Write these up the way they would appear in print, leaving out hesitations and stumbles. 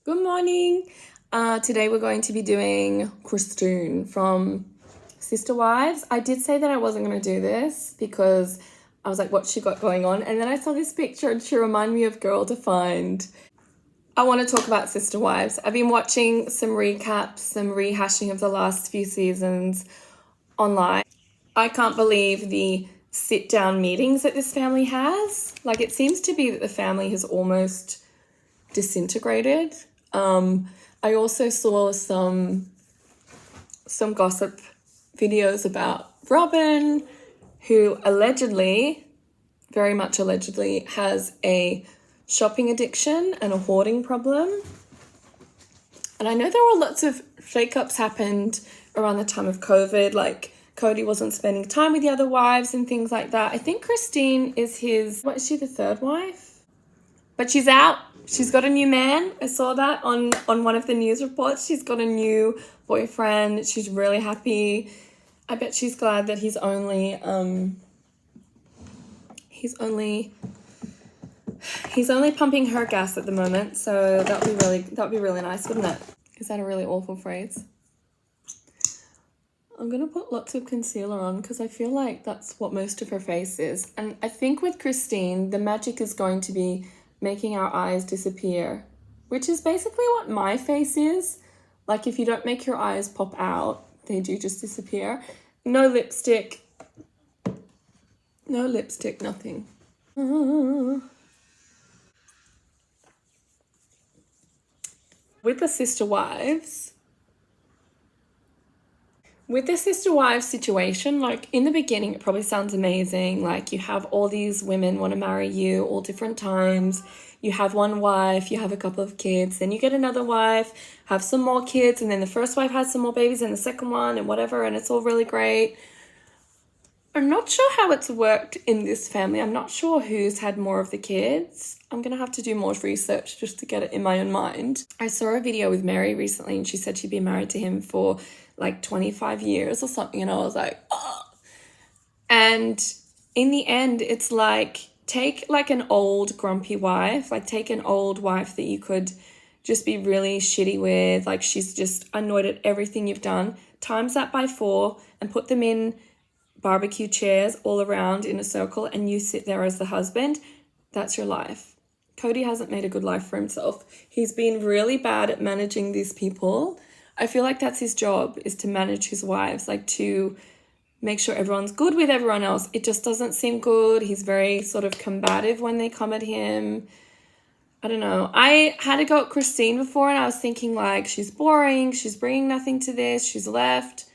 Good morning. Today we're going to be doing Christine from Sister Wives. I did say that I wasn't going to do this because I was like, what's she got going on? And then I saw this picture and she reminded me of Girl Defined. I want to talk about Sister Wives. I've been watching some recaps, some rehashing of the last few seasons online. I can't believe the sit-down meetings that this family has. Like, it seems to be that the family has almost disintegrated. I also saw some gossip videos about Robyn, who allegedly, very much allegedly, has a shopping addiction and a hoarding problem. And I know there were lots of shake-ups happened around the time of COVID, like Kody wasn't spending time with the other wives and things like that. I think Christine is what is she, the third wife? But she's out. She's got a new man. I saw that on one of the news reports. She's got a new boyfriend. She's really happy. I bet she's glad that he's only pumping her gas at the moment. So that'd be really nice, wouldn't it? Is that a really awful phrase? I'm gonna put lots of concealer on because I feel like that's what most of her face is. And I think with Christine, the magic is going to be making our eyes disappear, which is basically what my face is. Like, if you don't make your eyes pop out, they do just disappear. No lipstick, nothing. With the sister wives situation, like in the beginning, it probably sounds amazing. Like, you have all these women want to marry you all different times. You have one wife, you have a couple of kids, then you get another wife, have some more kids, and then the first wife has some more babies and the second one and whatever, and it's all really great. I'm not sure how it's worked in this family. I'm not sure who's had more of the kids. I'm going to have to do more research just to get it in my own mind. I saw a video with Meri recently and she said she'd been married to him for like 25 years or something. And I was like, oh. And in the end, it's like, take like an old grumpy wife, like take an old wife that you could just be really shitty with. Like, she's just annoyed at everything you've done. Times that by 4 and put them in barbecue chairs all around in a circle and you sit there as the husband. That's your life. Kody hasn't made a good life for himself. He's been really bad at managing these people. I feel like that's his job, is to manage his wives, like to make sure everyone's good with everyone else. It just doesn't seem good. He's very sort of combative when they come at him. I don't know. I had to go at Christine before and I was thinking like, she's boring. She's bringing nothing to this. She's left.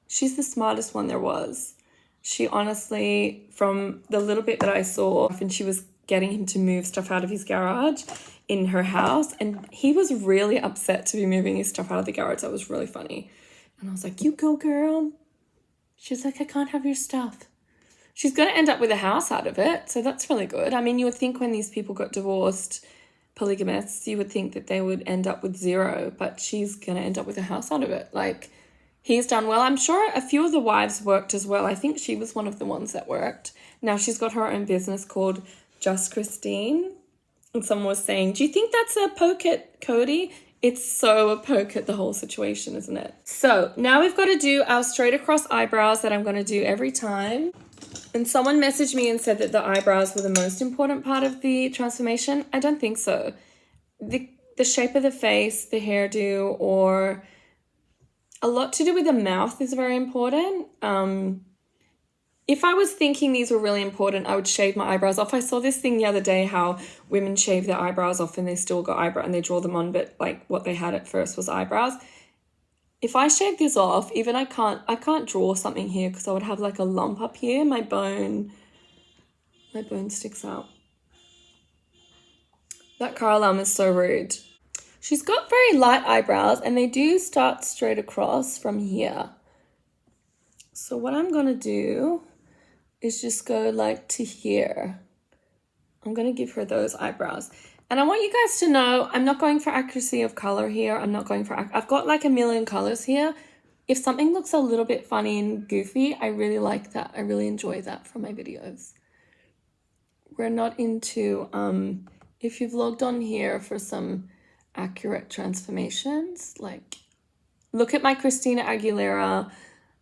She's the smartest one there was. She honestly, from the little bit that I saw, and she was getting him to move stuff out of his garage in her house, and he was really upset to be moving his stuff out of the garage. That was really funny. And I was like, you go, girl. She's like, I can't have your stuff. She's going to end up with a house out of it, so that's really good. I mean, you would think when these people got divorced, polygamists, you would think that they would end up with zero, but she's going to end up with a house out of it. Like, he's done well. I'm sure a few of the wives worked as well. I think she was one of the ones that worked. Now she's got her own business called Just Christine. And someone was saying, do you think that's a poke at Kody? It's so a poke at the whole situation, isn't it? So now we've got to do our straight across eyebrows that I'm going to do every time. And someone messaged me and said that the eyebrows were the most important part of the transformation. I don't think so. The shape of the face, the hairdo, or a lot to do with the mouth is very important. If I was thinking these were really important, I would shave my eyebrows off. I saw this thing the other day, how women shave their eyebrows off and they still got eyebrow and they draw them on, but like what they had at first was eyebrows. If I shave this off, even I can't draw something here because I would have like a lump up here. My bone sticks out. That car alarm is so rude. She's got very light eyebrows and they do start straight across from here. So what I'm going to do is just go like to here. I'm going to give her those eyebrows. And I want you guys to know, I'm not going for accuracy of color here. I've got like a million colors here. If something looks a little bit funny and goofy, I really like that. I really enjoy that from my videos. We're not into, if you've logged on here for some accurate transformations. Like, look at my Christina Aguilera.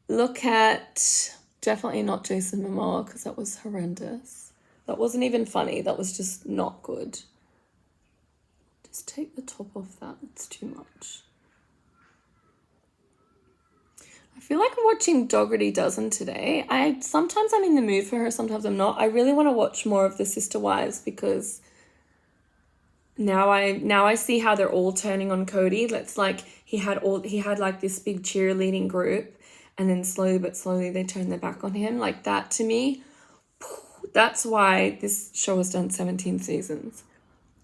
Look at, definitely not Jason Momoa, because that was horrendous. That wasn't even funny. That was just not good. Just take the top off that. It's too much. I feel like I'm watching Dougherty Dozen today. Sometimes I'm in the mood for her, sometimes I'm not. I really want to watch more of the Sister Wives because now I see how they're all turning on Kody. That's like he had like this big cheerleading group, and then slowly but slowly they turned their back on him. Like that, to me, that's why this show has done 17 seasons.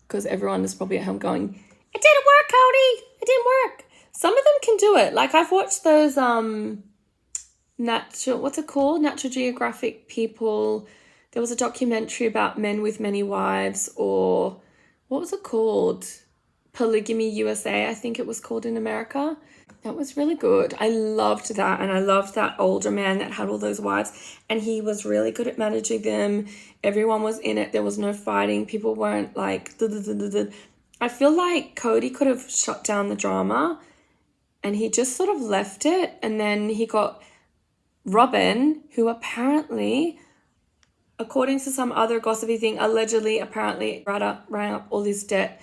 Because everyone is probably at home going, "It didn't work, Kody! It didn't work." Some of them can do it. Like, I've watched those Natural Geographic people. There was a documentary about men with many wives, or what was it called? Polygamy USA, I think it was called in America. That was really good. I loved that, and I loved that older man that had all those wives, and he was really good at managing them. Everyone was in it. There was no fighting. People weren't like... I feel like Kody could have shut down the drama, and he just sort of left it, and then he got Robyn, who apparently, according to some other gossipy thing, allegedly, apparently ran up all this debt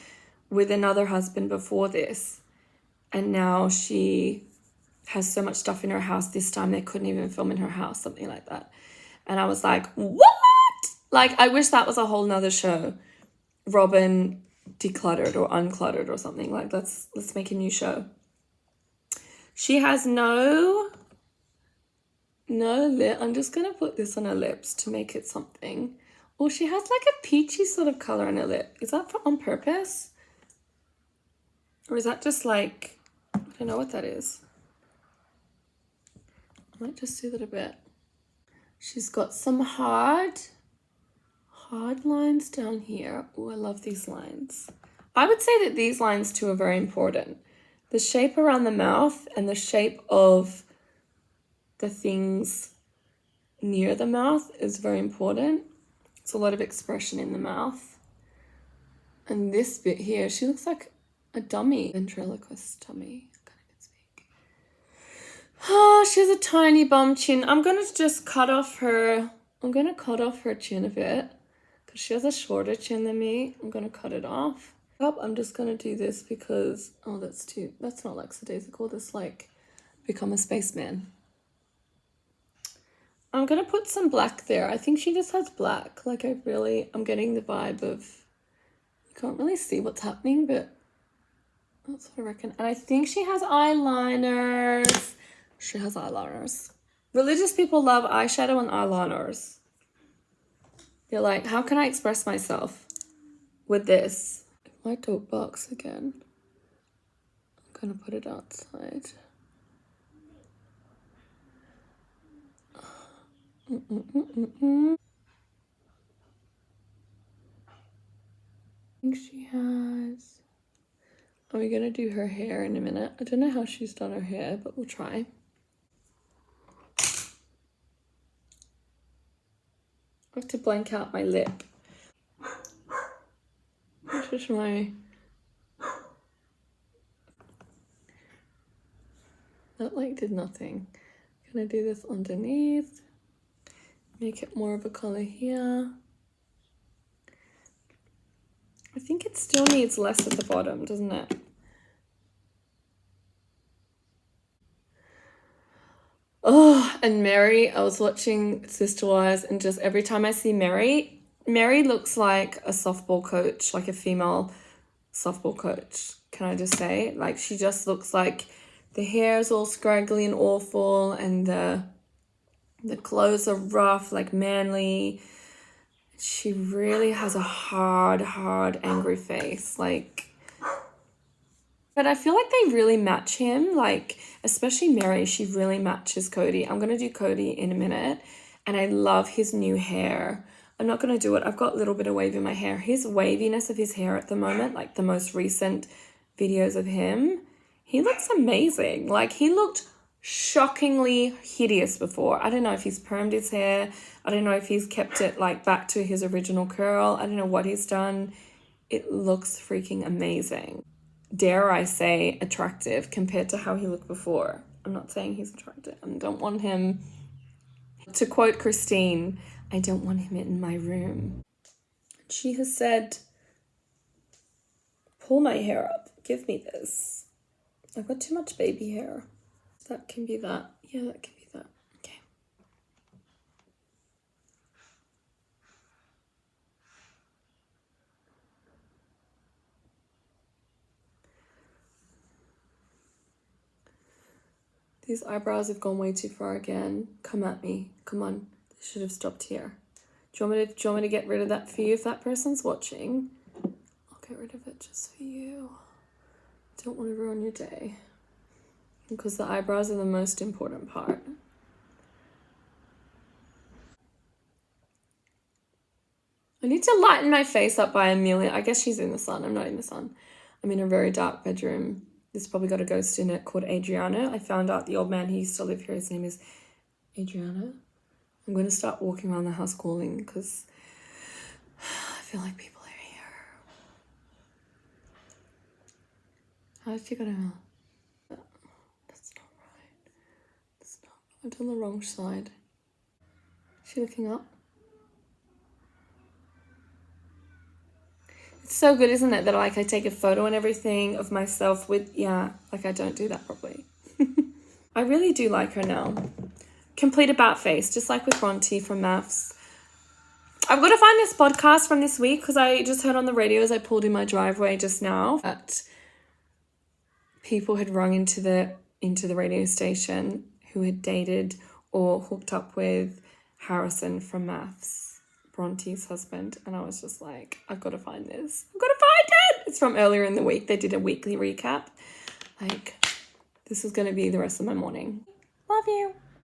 with another husband before this. And now she has so much stuff in her house this time they couldn't even film in her house, something like that. And I was like, what? Like, I wish that was a whole nother show. Robyn decluttered or uncluttered or something. Like, let's make a new show. She has no lip. I'm just going to put this on her lips to make it something. Oh, she has like a peachy sort of color on her lip. Is that on purpose? Or is that just like... I don't know what that is. I might just do that a bit. She's got some hard lines down here. Oh, I love these lines. I would say that these lines too are very important. The shape around the mouth and the shape of the things near the mouth is very important. It's a lot of expression in the mouth. And this bit here, she looks like a dummy. Ventriloquist dummy. Oh, she has a tiny bum chin. I'm going to just cut off her chin a bit because she has a shorter chin than me. I'm going to cut it off. I'm just going to do this because, that's not lackadaisical. That's like become a spaceman. I'm going to put some black there. I think she just has black. Like I'm getting the vibe of, you can't really see what's happening, but that's what I reckon. And I think she has eyeliners. She has eyeliners. Religious people love eyeshadow and eyeliners. They're like, how can I express myself with this? My dope box again. I'm gonna put it outside. I think she has... Are we gonna do her hair in a minute? I don't know how she's done her hair, but we'll try. I have to blank out my lip. This is my... That like did nothing. I'm gonna do this underneath. Make it more of a color here. I think it still needs less at the bottom, doesn't it? Oh, and Meri, I was watching Sister Wives, and just every time I see Meri looks like a softball coach, like a female softball coach. Can I just say? Like, she just looks like the hair is all scraggly and awful, and the clothes are rough, like manly. She really has a hard, angry face. Like, but I feel like they really match him. Like, especially Meri, she really matches Kody. I'm going to do Kody in a minute. And I love his new hair. I'm not going to do it. I've got a little bit of wave in my hair. His waviness of his hair at the moment, like the most recent videos of him, he looks amazing. Like, he looked shockingly hideous before. I don't know if he's permed his hair. I don't know if he's kept it like back to his original curl. I don't know what he's done. It looks freaking amazing. dare I say, attractive compared to how he looked before. I'm not saying he's attractive. I don't want him, to quote Christine, I don't want him in my room. She has said, pull my hair up. Give me this. I've got too much baby hair. That can be that. Yeah, that can be that. Okay. These eyebrows have gone way too far again. Come at me. Come on. They should have stopped here. Do you want me to get rid of that for you if that person's watching? I'll get rid of it just for you. Don't want to ruin your day. Because the eyebrows are the most important part. I need to lighten my face up by a million. I guess she's in the sun. I'm not in the sun. I'm in a very dark bedroom. This probably got a ghost in it called Adriana. I found out the old man who used to live here, his name is Adriana. I'm going to start walking around the house calling because I feel like people are here. How did you get out? That's not right. That's not. I've done the wrong side. Is she looking up? It's so good, isn't it, that like I take a photo and everything of myself with, yeah, like I don't do that properly. I really do like her now. Complete about face, just like with Bronte from Maths. I've got to find this podcast from this week because I just heard on the radio as I pulled in my driveway just now that people had rung into the radio station who had dated or hooked up with Harrison from Maths, Bronte's husband, and I was just like, I've got to find this. I've got to find it! It's from earlier in the week. They did a weekly recap. Like, this is going to be the rest of my morning. Love you.